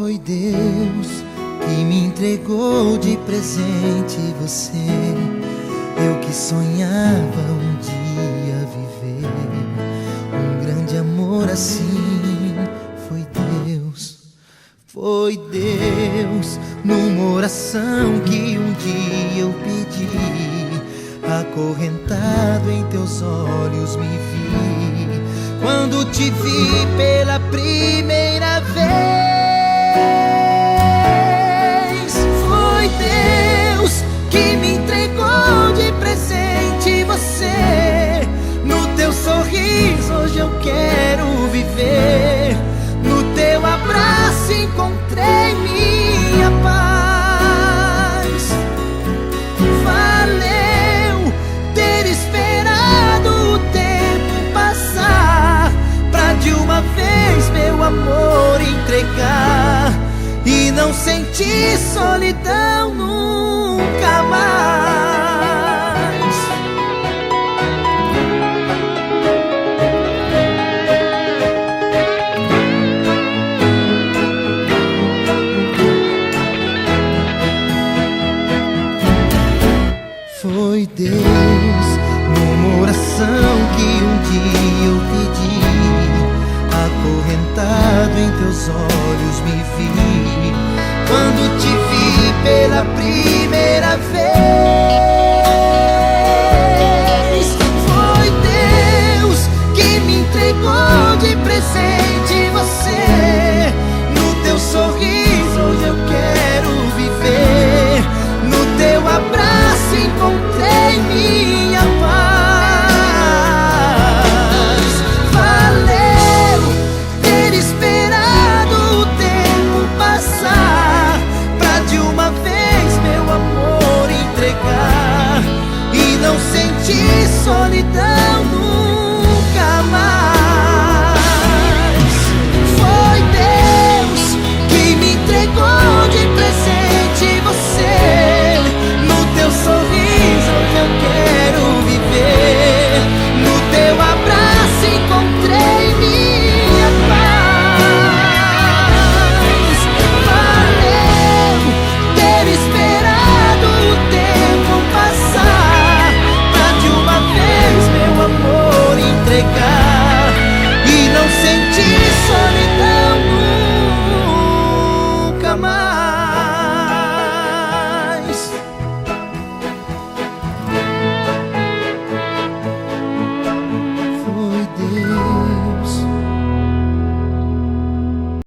Foi Deus que me entregou de presente você. Eu que sonhava um dia viver um grande amor assim. Foi Deus, foi Deus, numa oração que um dia eu pedi. Acorrentado em teus olhos me vi, quando te vi pela primeira vez. Foi Deus que me entregou de presente você. No teu sorriso hoje eu quero viver, no teu abraço encontrei minha paz. Valeu ter esperado o tempo passar, pra de uma vez meu amor entregar e não sentir solidão nunca mais. Foi Deus, numa oração que um dia eu pedi. Acorrentado em teus olhos me vi, quando te vi pela primeira vez. Foi Deus que me entregou de presente você. No teu sorriso hoje eu quero viver, no teu abraço encontrei minha paz. Valeu ter esperado o tempo passar, pra de uma vez meu amor entregar e não sentir solidão nunca mais. Foi Deus que me entregou de presente você. No teu sorriso hoje eu quero viver, no teu abraço encontrei minha paz. Valeu ter esperado o tempo passar, pra de uma vez meu amor entregar e não sentir solidão.